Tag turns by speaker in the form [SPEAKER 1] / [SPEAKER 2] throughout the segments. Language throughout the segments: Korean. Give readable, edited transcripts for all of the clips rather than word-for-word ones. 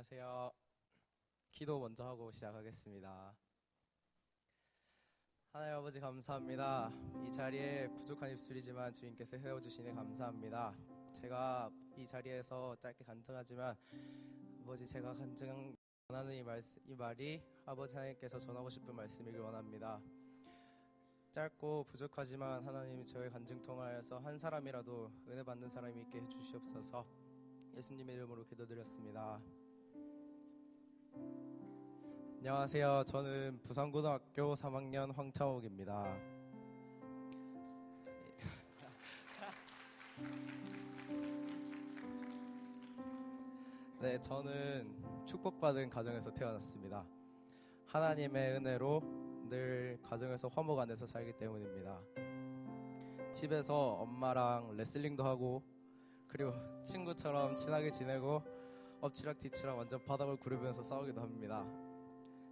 [SPEAKER 1] 안녕하세요. 기도 먼저 하고 시작하겠습니다. 하나님 아버지 감사합니다. 이 자리에 부족한 입술이지만 주님께서 헤어주시니 감사합니다. 제가 이 자리에서 짧게 간증하지만 아버지 제가 간증 원하는 이 말이 아버지 하나님께서 전하고 싶은 말씀이길 원합니다. 짧고 부족하지만 하나님이 저의 간증 통하여서 한 사람이라도 은혜 받는 사람이 있게 해주시옵소서. 예수님의 이름으로 기도드렸습니다. 안녕하세요. 저는 부산고등학교 3학년 황창욱입니다. 네, 저는 축복받은 가정에서 태어났습니다. 하나님의 은혜로 늘 가정에서 화목 안에서 살기 때문입니다. 집에서 엄마랑 레슬링도 하고 그리고 친구처럼 친하게 지내고 엎치락 뒤치락 완전 바닥을 구르면서 싸우기도 합니다.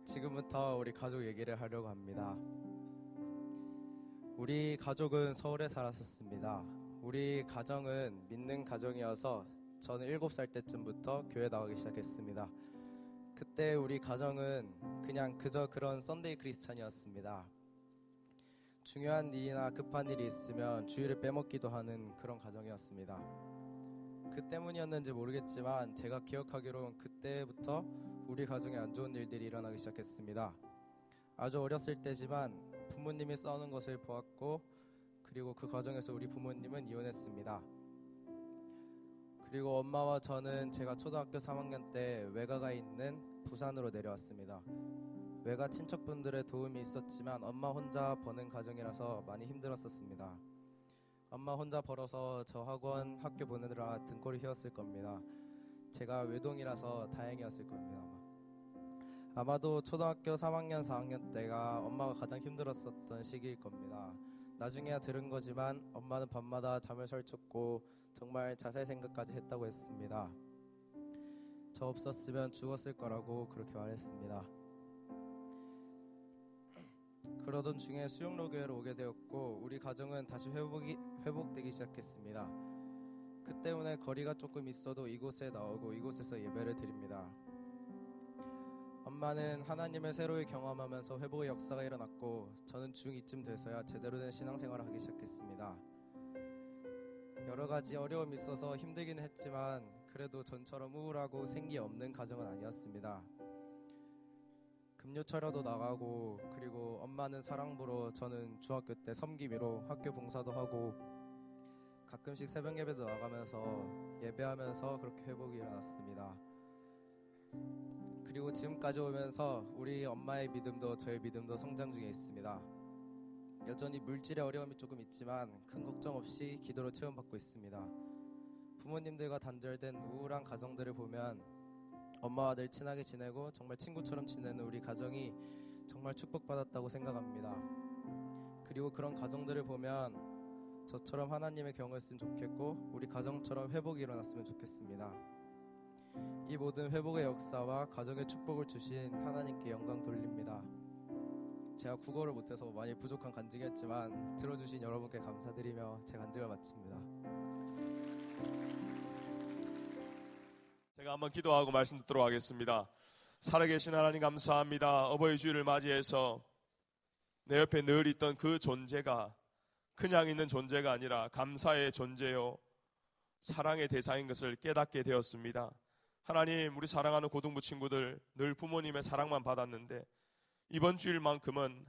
[SPEAKER 1] 지금부터 우리 가족 얘기를 하려고 합니다. 우리 가족은 서울에 살았었습니다. 우리 가정은 믿는 가정이어서 저는 7살 때쯤부터 교회 나가기 시작했습니다. 그때 우리 가정은 그냥 그저 그런 썬데이 크리스찬이었습니다. 중요한 일이나 급한 일이 있으면 주일을 빼먹기도 하는 그런 가정이었습니다. 그 때문이었는지 모르겠지만 제가 기억하기로는 그때부터 우리 가정에 안 좋은 일들이 일어나기 시작했습니다. 아주 어렸을 때지만 부모님이 싸우는 것을 보았고 그리고 그 과정에서 우리 부모님은 이혼했습니다. 그리고 엄마와 저는 제가 초등학교 3학년 때 외가가 있는 부산으로 내려왔습니다. 외가 친척분들의 도움이 있었지만 엄마 혼자 버는 가정이라서 많이 힘들었었습니다. 엄마 혼자 벌어서 저 학교 보내느라 등골이 휘었을 겁니다. 제가 외동이라서 다행이었을 겁니다. 아마도 초등학교 3학년, 4학년 때가 엄마가 가장 힘들었었던 시기일 겁니다. 나중에야 들은 거지만 엄마는 밤마다 잠을 설쳤고 정말 자살 생각까지 했다고 했습니다. 저 없었으면 죽었을 거라고 그렇게 말했습니다. 그러던 중에 수영로교회로 오게 되었고 우리 가정은 다시 회복되기 시작했습니다. 그 때문에 거리가 조금 있어도 이곳에 나오고 이곳에서 예배를 드립니다. 엄마는 하나님을 새로이 경험하면서 회복의 역사가 일어났고 저는 중2쯤 돼서야 제대로 된 신앙생활을 하기 시작했습니다. 여러 가지 어려움이 있어서 힘들기는 했지만 그래도 전처럼 우울하고 생기 없는 가정은 아니었습니다. 금요철야도 나가고 그리고 엄마는 사랑부로 저는 중학교 때 섬기미로 학교 봉사도 하고 가끔씩 새벽 예배도 나가면서 예배하면서 그렇게 회복이 일어났습니다. 그리고 지금까지 오면서 우리 엄마의 믿음도 저의 믿음도 성장 중에 있습니다. 여전히 물질의 어려움이 조금 있지만 큰 걱정 없이 기도로 체험받고 있습니다. 부모님들과 단절된 우울한 가정들을 보면 엄마와 늘 친하게 지내고 정말 친구처럼 지내는 우리 가정이 정말 축복받았다고 생각합니다. 그리고 그런 가정들을 보면 저처럼 하나님의 경을 했으면 좋겠고 우리 가정처럼 회복이 일어났으면 좋겠습니다. 이 모든 회복의 역사와 가정의 축복을 주신 하나님께 영광 돌립니다. 제가 국어를 못해서 많이 부족한 간증이었지만 들어주신 여러분께 감사드리며 제 간증을 마칩니다.
[SPEAKER 2] 제가 한번 기도하고 말씀 듣도록 하겠습니다. 살아계신 하나님 감사합니다. 어버이 주일을 맞이해서 내 옆에 늘 있던 그 존재가 그냥 있는 존재가 아니라 감사의 존재요 사랑의 대상인 것을 깨닫게 되었습니다. 하나님, 우리 사랑하는 고등부 친구들 늘 부모님의 사랑만 받았는데 이번 주일만큼은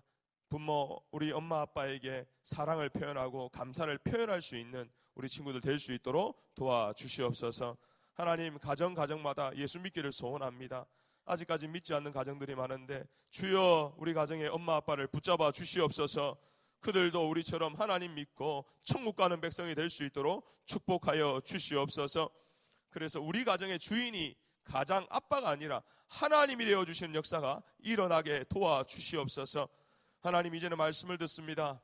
[SPEAKER 2] 우리 엄마 아빠에게 사랑을 표현하고 감사를 표현할 수 있는 우리 친구들 될 수 있도록 도와주시옵소서. 하나님, 가정마다 예수 믿기를 소원합니다. 아직까지 믿지 않는 가정들이 많은데 주여 우리 가정의 엄마 아빠를 붙잡아 주시옵소서. 그들도 우리처럼 하나님 믿고 천국 가는 백성이 될 수 있도록 축복하여 주시옵소서. 그래서 우리 가정의 주인이 가장 아빠가 아니라 하나님이 되어주시는 역사가 일어나게 도와주시옵소서. 하나님, 이제는 말씀을 듣습니다.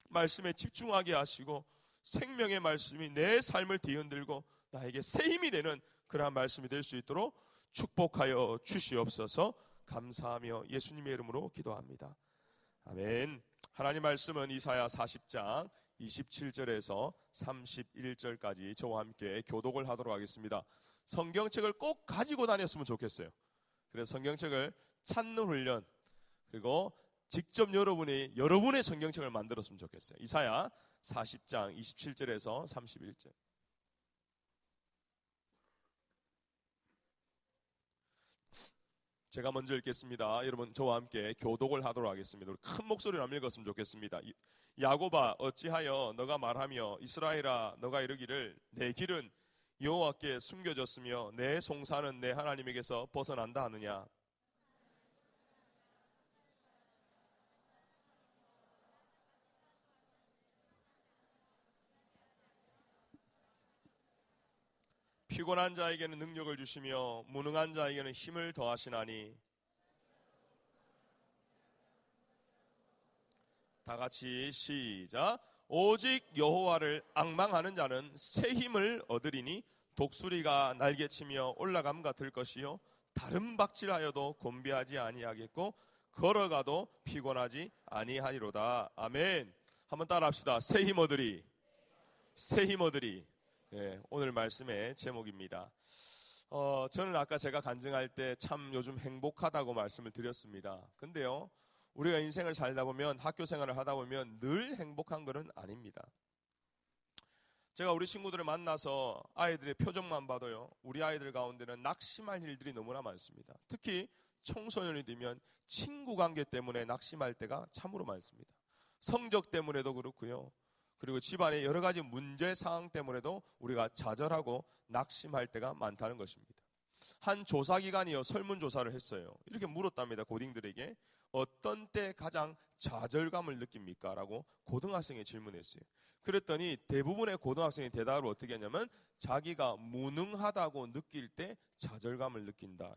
[SPEAKER 2] 말씀에 집중하게 하시고 생명의 말씀이 내 삶을 뒤흔들고 나에게 새 힘이 되는 그러한 말씀이 될 수 있도록 축복하여 주시옵소서. 감사하며 예수님의 이름으로 기도합니다. 아멘. 하나님 말씀은 이사야 40장 27절에서 31절까지 저와 함께 교독을 하도록 하겠습니다. 성경책을 꼭 가지고 다녔으면 좋겠어요. 그래서 성경책을 찾는 훈련, 그리고 직접 여러분의 성경책을 만들었으면 좋겠어요. 이사야 40장 27절에서 31절. 제가 먼저 읽겠습니다. 여러분 저와 함께 교독을 하도록 하겠습니다. 우리 큰 목소리로 한번 읽었으면 좋겠습니다. 야곱아 어찌하여 너가 말하며 이스라엘아 너가 이르기를 내 길은 여호와께 숨겨졌으며 내 송사는 내 하나님에게서 벗어난다 하느냐. 피곤한 자에게는 능력을 주시며 무능한 자에게는 힘을 더하시나니. 다 같이 시작. 오직 여호와를 앙망하는 자는 새 힘을 얻으리니 독수리가 날개치며 올라감 같을 것이요 다른 박질하여도 곤비하지 아니하겠고 걸어가도 피곤하지 아니하리로다. 아멘. 한번 따라합시다. 새 힘 얻으리. 새 힘 얻으리. 네, 오늘 말씀의 제목입니다. 저는 아까 제가 간증할 때 참 요즘 행복하다고 말씀을 드렸습니다. 근데요, 우리가 인생을 살다 보면, 학교 생활을 하다 보면 늘 행복한 것은 아닙니다. 제가 우리 친구들을 만나서 아이들의 표정만 봐도요, 우리 아이들 가운데는 낙심할 일들이 너무나 많습니다. 특히 청소년이 되면 친구 관계 때문에 낙심할 때가 참으로 많습니다. 성적 때문에도 그렇고요. 그리고 집안의 여러 가지 문제 상황 때문에도 우리가 좌절하고 낙심할 때가 많다는 것입니다. 한 조사기관이요 설문조사를 했어요. 이렇게 물었답니다. 고딩들에게. 어떤 때 가장 좌절감을 느낍니까? 라고 고등학생이 질문했어요. 그랬더니 대부분의 고등학생이 대답을 어떻게 했냐면 자기가 무능하다고 느낄 때 좌절감을 느낀다.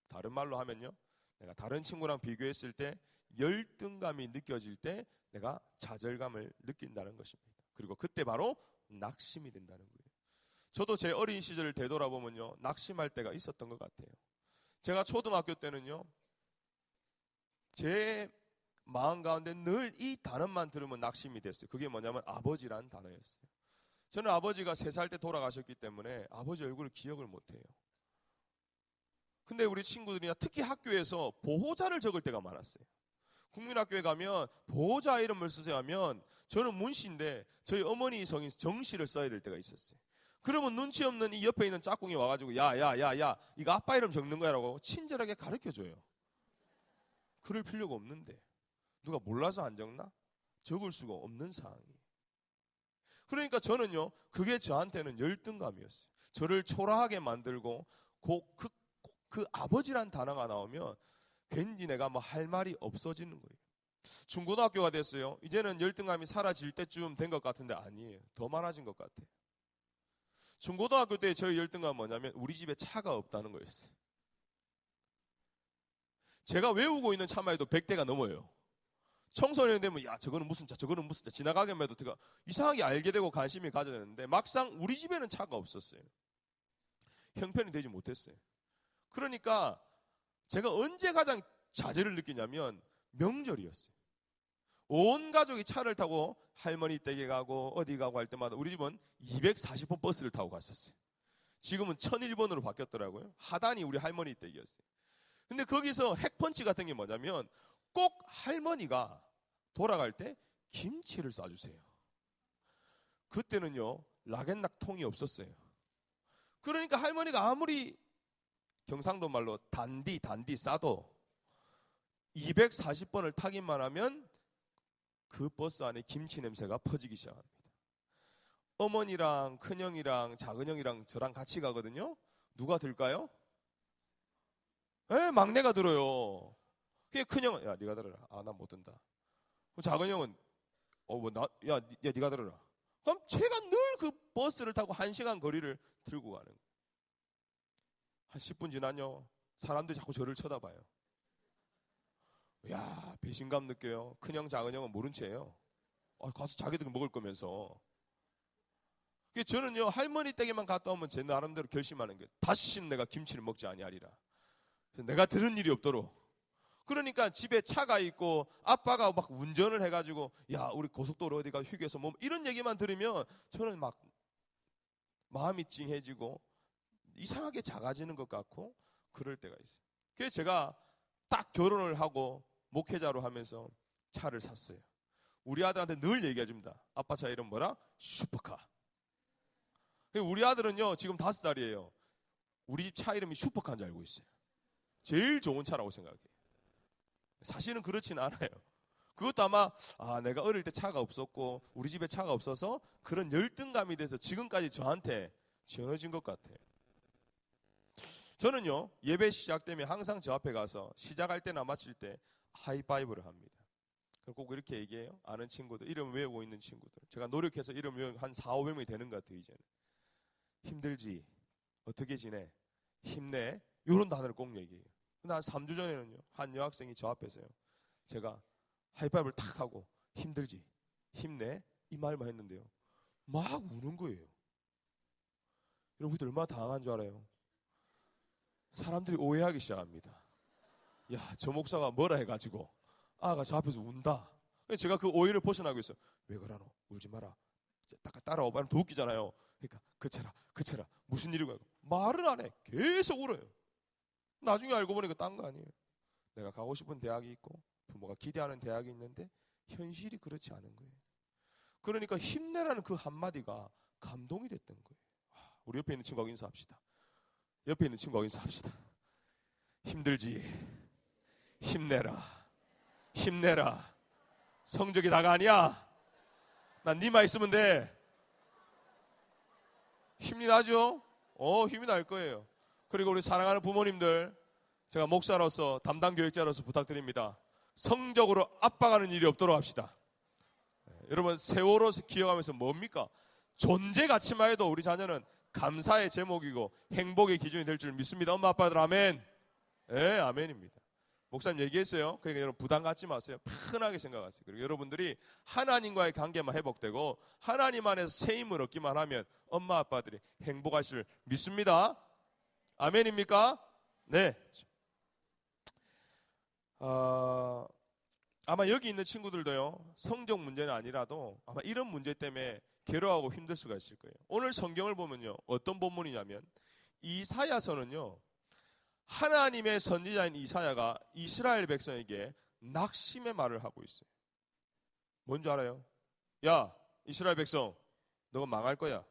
[SPEAKER 2] 다른 말로 하면요, 내가 다른 친구랑 비교했을 때 열등감이 느껴질 때 내가 좌절감을 느낀다는 것입니다. 그리고 그때 바로 낙심이 된다는 거예요. 저도 제 어린 시절을 되돌아보면요, 낙심할 때가 있었던 것 같아요. 제가 초등학교 때는요, 제 마음 가운데 늘 이 단어만 들으면 낙심이 됐어요. 그게 뭐냐면 아버지란 단어였어요. 저는 아버지가 3살 때 돌아가셨기 때문에 아버지 얼굴을 기억을 못해요. 근데 우리 친구들이나 특히 학교에서 보호자를 적을 때가 많았어요. 국민학교에 가면 보호자 이름을 쓰세요 하면 저는 문씨인데 저희 어머니 성인 정씨를 써야 될 때가 있었어요. 그러면 눈치 없는 이 옆에 있는 짝꿍이 와가지고 야 이거 아빠 이름 적는 거야라고 친절하게 가르쳐줘요. 그럴 필요가 없는데 누가 몰라서 안 적나? 적을 수가 없는 상황이에요. 그러니까 저는요, 그게 저한테는 열등감이었어요. 저를 초라하게 만들고 그 아버지란 단어가 나오면 왠지 내가 뭐 할 말이 없어지는 거예요. 중고등학교가 됐어요. 이제는 열등감이 사라질 때쯤 된 것 같은데 아니에요. 더 많아진 것 같아요. 중고등학교 때 저희 열등감은 뭐냐면 우리 집에 차가 없다는 거였어요. 제가 외우고 있는 차만 해도 100대가 넘어요. 청소년 되면 야 저거는 무슨 차 지나가기만 해도 제가 이상하게 알게 되고 관심이 가져졌는데 막상 우리 집에는 차가 없었어요. 형편이 되지 못했어요. 그러니까 제가 언제 가장 좌절을 느끼냐면 명절이었어요. 온 가족이 차를 타고 할머니 댁에 가고 어디 가고 할 때마다 우리 집은 240번 버스를 타고 갔었어요. 지금은 1001번으로 바뀌었더라고요. 하단이 우리 할머니 댁이었어요. 근데 거기서 핵펀치 같은 게 뭐냐면 꼭 할머니가 돌아갈 때 김치를 싸주세요. 그때는요 락앤락 통이 없었어요. 그러니까 할머니가 아무리 경상도 말로 단디 싸도 240번을 타기만 하면 그 버스 안에 김치 냄새가 퍼지기 시작합니다. 어머니랑 큰형이랑 작은형이랑 저랑 같이 가거든요. 누가 들까요? 막내가 들어요. 그게 큰형은 야 네가 들어라. 아 난 못 든다. 작은형은 네가 들어라. 그럼 제가 늘 그 버스를 타고 1시간 거리를 들고 가는 거예요. 한 10분 지나요. 사람들이 자꾸 저를 쳐다봐요. 야 배신감 느껴요. 큰형 작은형은 모른 채예요. 가서 자기들 먹을 거면서. 저는요 할머니 댁에만 갔다 오면 제 나름대로 결심하는 게 다시는 내가 김치를 먹지 아니하리라. 내가 들은 일이 없도록. 그러니까 집에 차가 있고 아빠가 막 운전을 해가지고 야 우리 고속도로 어디가 휴게소 뭐 이런 얘기만 들으면 저는 막 마음이 찡해지고 이상하게 작아지는 것 같고 그럴 때가 있어요. 그래서 제가 딱 결혼을 하고 목회자로 하면서 차를 샀어요. 우리 아들한테 늘 얘기해줍니다. 아빠 차 이름 뭐라? 슈퍼카. 우리 아들은요 지금 5살이에요. 우리 집 차 이름이 슈퍼카인 줄 알고 있어요. 제일 좋은 차라고 생각해요. 사실은 그렇진 않아요. 그것도 아마 내가 어릴 때 차가 없었고 우리 집에 차가 없어서 그런 열등감이 돼서 지금까지 저한테 지어진 것 같아요. 저는요 예배 시작되면 항상 저 앞에 가서 시작할 때나 마칠 때 하이파이브를 합니다. 꼭 이렇게 얘기해요. 아는 친구들, 이름 외우고 있는 친구들. 제가 노력해서 이름 외우면 한 400~500명이 되는 것 같아요. 이제는. 힘들지? 어떻게 지내? 힘내? 이런 단어를 꼭 얘기해요. 근데 한 3주 전에는요 한 여학생이 저 앞에서요 제가 하이파이브를 탁 하고 힘들지? 힘내? 이 말만 했는데요 막 우는 거예요. 여러분 그때 얼마나 당황한 줄 알아요? 사람들이 오해하기 시작합니다. 야, 저 목사가 뭐라 해가지고 아가 저 앞에서 운다. 제가 그 오해를 벗어나고 있어요. 왜 그러노? 울지 마라. 따라와 말하면 더 웃기잖아요. 그러니까 그쳐라 무슨 일이고 말을 안 해. 계속 울어요. 나중에 알고 보니까 딴 거 아니에요. 내가 가고 싶은 대학이 있고 부모가 기대하는 대학이 있는데 현실이 그렇지 않은 거예요. 그러니까 힘내라는 그 한마디가 감동이 됐던 거예요. 우리 옆에 있는 친구하고 인사합시다. 옆에 있는 친구하고 인사합시다. 힘들지? 힘내라. 성적이 다가 아니야. 난 니만 있으면 돼. 힘이 나죠? 힘이 날 거예요. 그리고 우리 사랑하는 부모님들, 제가 목사로서 담당 교육자로서 부탁드립니다. 성적으로 압박하는 일이 없도록 합시다. 여러분 세월호 기억하면서 뭡니까? 존재 가치만 해도 우리 자녀는 감사의 제목이고 행복의 기준이 될 줄 믿습니다. 엄마 아빠들 아멘. 네, 아멘입니다. 목사님 얘기했어요. 그러니까 여러분 부담 갖지 마세요. 편하게 생각하세요. 그리고 여러분들이 하나님과의 관계만 회복되고 하나님 안에서 새 힘을 얻기만 하면 엄마 아빠들이 행복하실 줄 믿습니다. 아멘입니까? 네. 아마 여기 있는 친구들도요, 성적 문제는 아니라도 아마 이런 문제 때문에 괴로워하고 힘들 수가 있을 거예요. 오늘 성경을 보면요, 어떤 본문이냐면 이사야서는요, 하나님의 선지자인 이사야가 이스라엘 백성에게 낙심의 말을 하고 있어요. 뭔지 알아요? 야, 이스라엘 백성, 너가 망할 거야.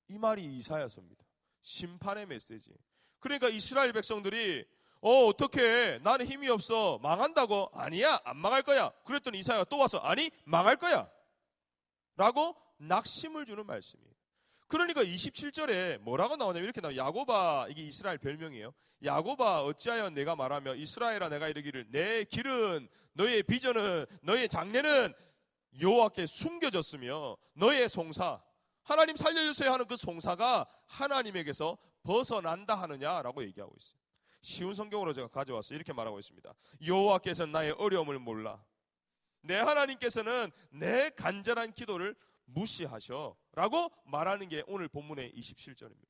[SPEAKER 2] 이 말이 이사야서입니다. 심판의 메시지. 그러니까 이스라엘 백성들이 어떻게 나는 힘이 없어 망한다고? 아니야, 안 망할 거야. 그랬더니 이사야가 또 와서 아니 망할 거야 라고 낙심을 주는 말씀이에요. 그러니까 27절에 뭐라고 나오냐면 이렇게 나와요. 야곱아, 이게 이스라엘 별명이에요. 야곱아 어찌하여 내가 말하며 이스라엘아 내가 이르기를 내 길은 너의 비전은 너의 장래는 여호와께 숨겨졌으며 너의 송사 하나님 살려주세요 하는 그 송사가 하나님에게서 벗어난다 하느냐라고 얘기하고 있어요. 쉬운 성경으로 제가 가져왔어요. 이렇게 말하고 있습니다. 여호와께서는 나의 어려움을 몰라. 내 하나님께서는 내 간절한 기도를 무시하셔 라고 말하는 게 오늘 본문의 27절입니다.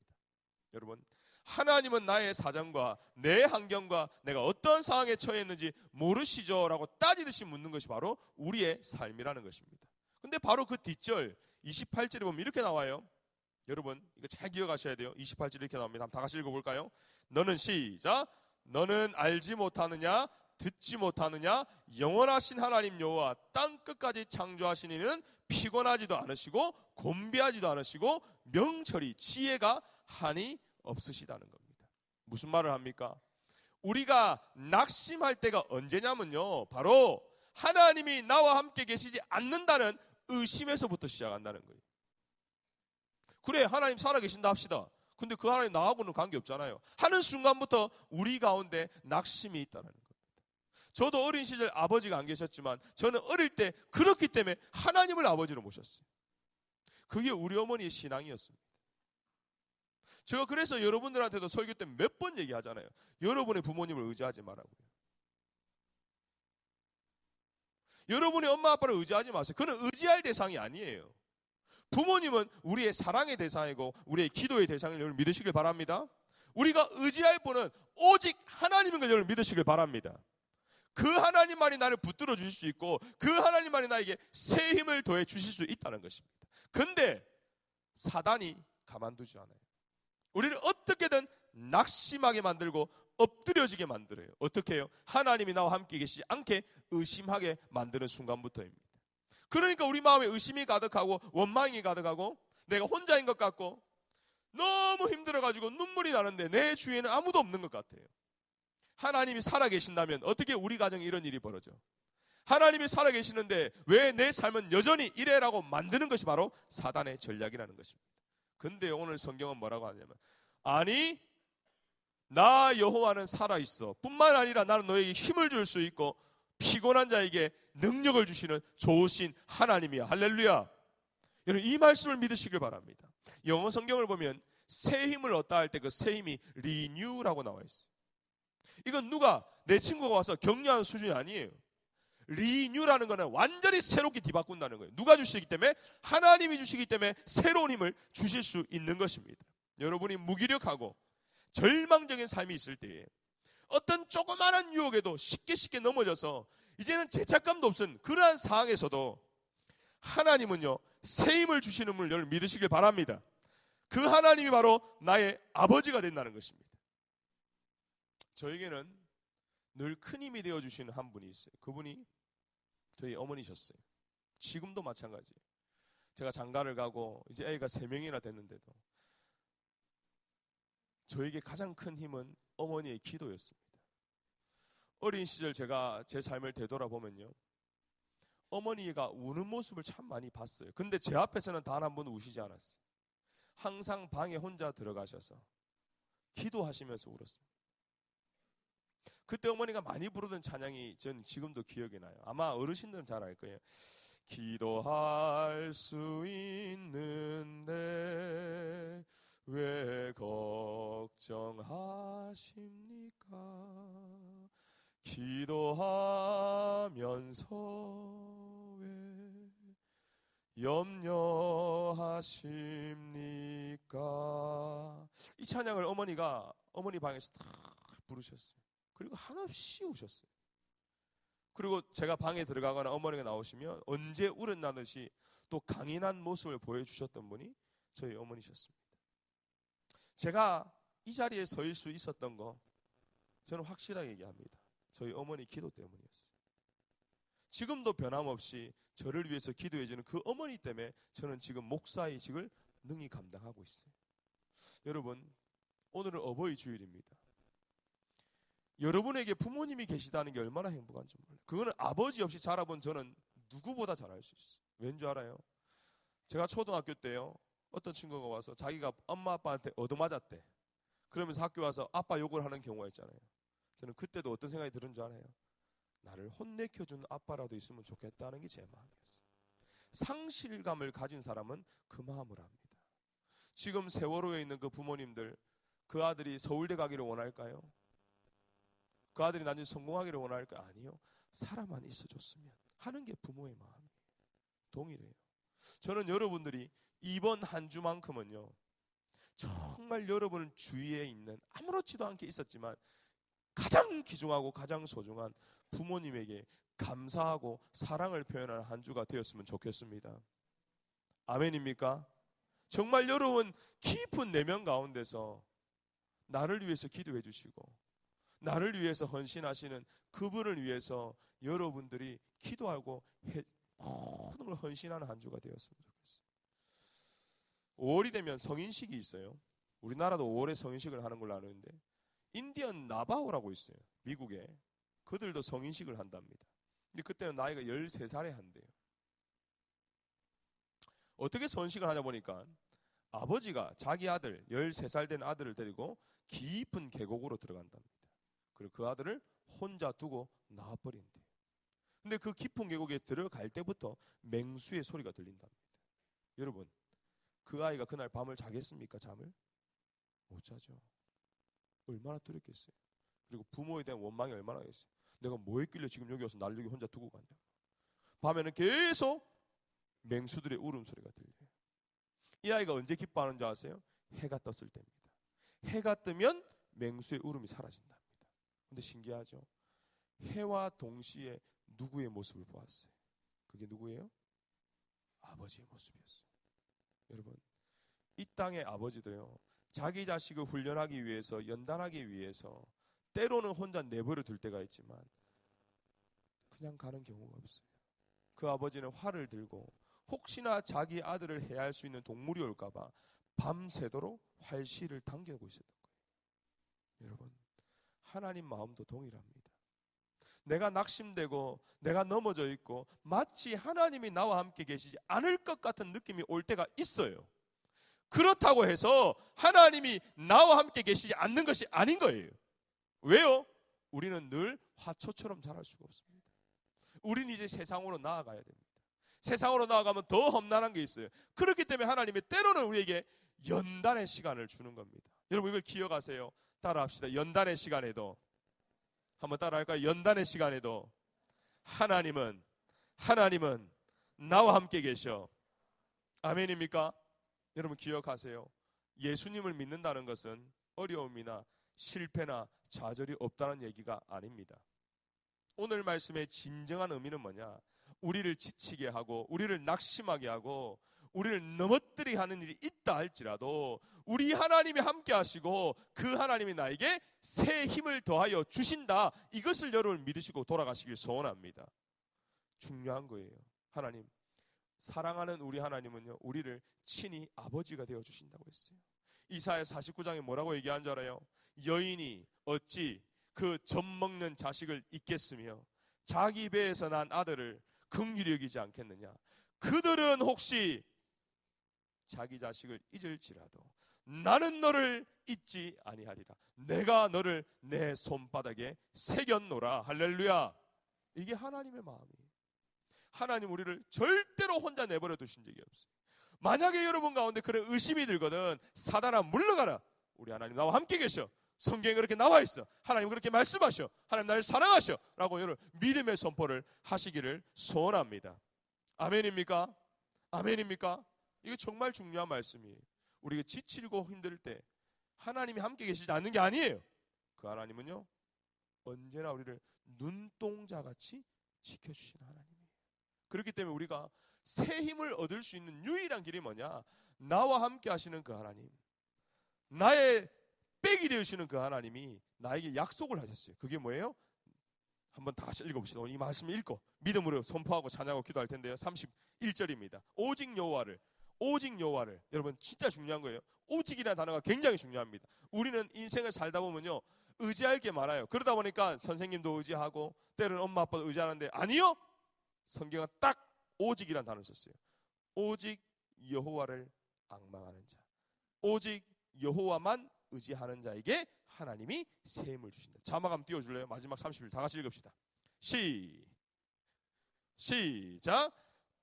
[SPEAKER 2] 여러분, 하나님은 나의 사정과 내 환경과 내가 어떤 상황에 처해 있는지 모르시죠? 라고 따지듯이 묻는 것이 바로 우리의 삶이라는 것입니다. 근데 바로 그 뒷절 28절에 보면 이렇게 나와요. 여러분 이거 잘 기억하셔야 돼요. 28절 이렇게 나옵니다. 한번 다 같이 읽어볼까요? 너는 시작. 너는 알지 못하느냐 듣지 못하느냐 영원하신 하나님 여호와 땅 끝까지 창조하신 이는 피곤하지도 않으시고 곤비하지도 않으시고 명철이 지혜가 한이 없으시다는 겁니다. 무슨 말을 합니까? 우리가 낙심할 때가 언제냐면요, 바로 하나님이 나와 함께 계시지 않는다는 의심에서부터 시작한다는 거예요. 그래, 하나님 살아계신다 합시다. 근데 그 하나님 나하고는 관계없잖아요. 하는 순간부터 우리 가운데 낙심이 있다는 겁니다. 저도 어린 시절 아버지가 안 계셨지만 저는 어릴 때 그렇기 때문에 하나님을 아버지로 모셨어요. 그게 우리 어머니의 신앙이었습니다. 제가 그래서 여러분들한테도 설교 때 몇 번 얘기하잖아요. 여러분의 부모님을 의지하지 말라고요. 여러분의 엄마 아빠를 의지하지 마세요. 그는 의지할 대상이 아니에요. 부모님은 우리의 사랑의 대상이고 우리의 기도의 대상을 여러분 믿으시길 바랍니다. 우리가 의지할 분은 오직 하나님인 걸 여러분 믿으시길 바랍니다. 그 하나님만이 나를 붙들어 주실 수 있고 그 하나님만이 나에게 새 힘을 더해 주실 수 있다는 것입니다. 근데 사단이 가만두지 않아요. 우리를 어떻게든 낙심하게 만들고 엎드려지게 만들어요. 어떻게 해요? 하나님이 나와 함께 계시지 않게 의심하게 만드는 순간부터입니다. 그러니까 우리 마음에 의심이 가득하고 원망이 가득하고 내가 혼자인 것 같고 너무 힘들어가지고 눈물이 나는데 내 주위에는 아무도 없는 것 같아요. 하나님이 살아계신다면 어떻게 우리 가정에 이런 일이 벌어져? 하나님이 살아계시는데 왜 내 삶은 여전히 이래라고 만드는 것이 바로 사단의 전략이라는 것입니다. 근데 오늘 성경은 뭐라고 하냐면 아니 나 여호와는 살아있어 뿐만 아니라 나는 너에게 힘을 줄 수 있고 피곤한 자에게 능력을 주시는 좋으신 하나님이야. 할렐루야. 여러분 이 말씀을 믿으시길 바랍니다. 영어 성경을 보면 새 힘을 얻다 할 때 그 새 힘이 renew라고 나와 있어요. 이건 누가 내 친구가 와서 격려하는 수준이 아니에요. 리뉴라는 거는 완전히 새롭게 뒤바꾼다는 거예요. 누가 주시기 때문에? 하나님이 주시기 때문에 새로운 힘을 주실 수 있는 것입니다. 여러분이 무기력하고 절망적인 삶이 있을 때에 어떤 조그마한 유혹에도 쉽게 넘어져서 이제는 죄책감도 없은 그러한 상황에서도 하나님은요 새 힘을 주시는 분을 여러분 믿으시길 바랍니다. 그 하나님이 바로 나의 아버지가 된다는 것입니다. 저에게는 늘 큰 힘이 되어주시는 한 분이 있어요. 그분이 저희 어머니셨어요. 지금도 마찬가지예요. 제가 장가를 가고 이제 애가 3명이나 됐는데도 저에게 가장 큰 힘은 어머니의 기도였습니다. 어린 시절 제가 제 삶을 되돌아보면요. 어머니가 우는 모습을 참 많이 봤어요. 근데 제 앞에서는 단 한 번 우시지 않았어요. 항상 방에 혼자 들어가셔서 기도하시면서 울었습니다. 그때 어머니가 많이 부르던 찬양이 전 지금도 기억이 나요. 아마 어르신들은 잘 알 거예요. 기도할 수 있는데 왜 걱정하십니까? 기도하면서 왜 염려하십니까? 이 찬양을 어머니가 어머니 방에서 다 부르셨어요. 그리고 한없이 우셨어요. 그리고 제가 방에 들어가거나 어머니가 나오시면 언제 울었나듯이 또 강인한 모습을 보여주셨던 분이 저희 어머니셨습니다. 제가 이 자리에 설 수 있었던 거 저는 확실하게 얘기합니다. 저희 어머니 기도 때문이었어요. 지금도 변함없이 저를 위해서 기도해주는 그 어머니 때문에 저는 지금 목사의직을 능히 감당하고 있어요. 여러분 오늘은 어버이 주일입니다. 여러분에게 부모님이 계시다는 게 얼마나 행복한지 몰라요. 그거는 아버지 없이 자라본 저는 누구보다 잘할 수 있어요. 왠지 알아요? 제가 초등학교 때요. 어떤 친구가 와서 자기가 엄마 아빠한테 얻어맞았대. 그러면서 학교 와서 아빠 욕을 하는 경우가 있잖아요. 저는 그때도 어떤 생각이 들은 줄 알아요? 나를 혼내켜준 아빠라도 있으면 좋겠다는 게 제 마음이었어요. 상실감을 가진 사람은 그 마음을 합니다. 지금 세월호에 있는 그 부모님들 그 아들이 서울대 가기를 원할까요? 그 아들이 나중에 성공하기를 원할까? 아니요. 살아만 있어줬으면 하는 게 부모의 마음이에요. 동일해요. 저는 여러분들이 이번 한 주만큼은요. 정말 여러분 주위에 있는 아무렇지도 않게 있었지만 가장 귀중하고 가장 소중한 부모님에게 감사하고 사랑을 표현하는 한 주가 되었으면 좋겠습니다. 아멘입니까? 정말 여러분 깊은 내면 가운데서 나를 위해서 기도해 주시고 나를 위해서 헌신하시는 그분을 위해서 여러분들이 기도하고 모든 걸 헌신하는 한 주가 되었으면 좋겠어요. 5월이 되면 성인식이 있어요. 우리나라도 5월에 성인식을 하는 걸로 아는데 인디언 나바오라고 있어요. 미국에. 그들도 성인식을 한답니다. 근데 그때는 나이가 13살에 한대요. 어떻게 성인식을 하냐 보니까 아버지가 자기 아들 13살 된 아들을 데리고 깊은 계곡으로 들어간답니다. 그리고 그 아들을 혼자 두고 나와버린대요. 근데 그 깊은 계곡에 들어갈 때부터 맹수의 소리가 들린답니다. 여러분 그 아이가 그날 밤을 자겠습니까? 잠을? 못 자죠. 얼마나 두렵겠어요. 그리고 부모에 대한 원망이 얼마나 겠어요. 내가 뭐 했길래 지금 여기 와서 날 여기 혼자 두고 갔냐. 밤에는 계속 맹수들의 울음소리가 들려요. 이 아이가 언제 기뻐하는지 아세요? 해가 떴을 때입니다. 해가 뜨면 맹수의 울음이 사라진답니다. 근데 신기하죠? 해와 동시에 누구의 모습을 보았어요? 그게 누구예요? 아버지의 모습이었어요. 여러분 이 땅의 아버지도요 자기 자식을 훈련하기 위해서, 연단하기 위해서 때로는 혼자 내버려 둘 때가 있지만 그냥 가는 경우가 없어요. 그 아버지는 활을 들고 혹시나 자기 아들을 해할 수 있는 동물이 올까봐 밤새도록 활실을 당기고 있었던 거예요. 여러분, 하나님 마음도 동일합니다. 내가 낙심되고 내가 넘어져 있고 마치 하나님이 나와 함께 계시지 않을 것 같은 느낌이 올 때가 있어요. 그렇다고 해서 하나님이 나와 함께 계시지 않는 것이 아닌 거예요. 왜요? 우리는 늘 화초처럼 자랄 수가 없습니다. 우리는 이제 세상으로 나아가야 됩니다. 세상으로 나아가면 더 험난한 게 있어요. 그렇기 때문에 하나님이 때로는 우리에게 연단의 시간을 주는 겁니다. 여러분 이걸 기억하세요. 따라합시다. 연단의 시간에도, 한번 따라할까요? 연단의 시간에도 하나님은 나와 함께 계셔. 아멘입니까? 여러분 기억하세요. 예수님을 믿는다는 것은 어려움이나 실패나 좌절이 없다는 얘기가 아닙니다. 오늘 말씀의 진정한 의미는 뭐냐? 우리를 지치게 하고 우리를 낙심하게 하고 우리를 넘어뜨리게 하는 일이 있다 할지라도 우리 하나님이 함께 하시고 그 하나님이 나에게 새 힘을 더하여 주신다. 이것을 여러분 믿으시고 돌아가시길 소원합니다. 중요한 거예요. 하나님, 사랑하는 우리 하나님은요, 우리를 친히 아버지가 되어 주신다고 했어요. 이사야 49장에 뭐라고 얘기한 줄 알아요? 여인이 어찌 그 젖 먹는 자식을 잊겠으며 자기 배에서 난 아들을 긍휼히 여기지 않겠느냐. 그들은 혹시 자기 자식을 잊을지라도 나는 너를 잊지 아니하리라. 내가 너를 내 손바닥에 새겼노라. 할렐루야. 이게 하나님의 마음이에요. 하나님 우리를 절대로 혼자 내버려 두신 적이 없어요. 만약에 여러분 가운데 그런 의심이 들거든, 사단아 물러가라. 우리 하나님 나와 함께 계셔. 성경에 그렇게 나와 있어. 하나님 그렇게 말씀하셔. 하나님 나를 사랑하셔. 라고 여러분 믿음의 선포를 하시기를 소원합니다. 아멘입니까? 아멘입니까? 이거 정말 중요한 말씀이에요. 우리가 지치고 힘들 때 하나님이 함께 계시지 않는 게 아니에요. 그 하나님은요, 언제나 우리를 눈동자같이 지켜주시는 하나님이에요. 그렇기 때문에 우리가 새 힘을 얻을 수 있는 유일한 길이 뭐냐? 나와 함께 하시는 그 하나님, 나의 백이 되시는 그 하나님이 나에게 약속을 하셨어요. 그게 뭐예요? 한번 다시 읽어봅시다. 오늘 이 말씀을 읽고 믿음으로 선포하고 찬양하고 기도할 텐데요. 31절입니다. 오직 여호와를. 여러분 진짜 중요한 거예요. 오직이라는 단어가 굉장히 중요합니다. 우리는 인생을 살다 보면요, 의지할 게 많아요. 그러다 보니까 선생님도 의지하고 때로는 엄마 아빠도 의지하는데, 아니요, 성경은 딱 오직이라는 단어를 썼어요. 오직 여호와를 앙망하는 자, 오직 여호와만 의지하는 자에게 하나님이 새 힘을 주신다. 자막 한번 띄워줄래요? 마지막 30일 다 같이 읽읍시다. 시작.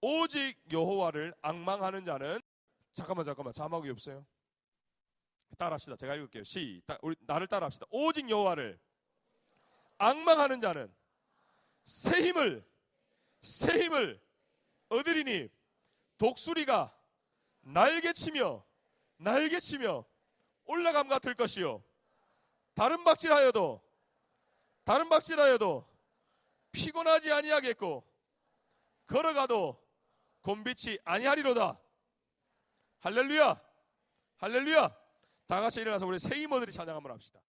[SPEAKER 2] 오직 여호와를 앙망하는 자는, 잠깐만 자막이 없어요. 따라합시다. 제가 읽을게요. 우리 나를 따라합시다. 오직 여호와를 앙망하는 자는 새 힘을 얻으리니 독수리가 날개치며 올라감 같을 것이요 다른 박질하여도 피곤하지 아니하겠고 걸어가도 곤비치 아니하리로다. 할렐루야. 다 같이 일어나서 우리 새 힘 얻으리 찬양 한번 합시다.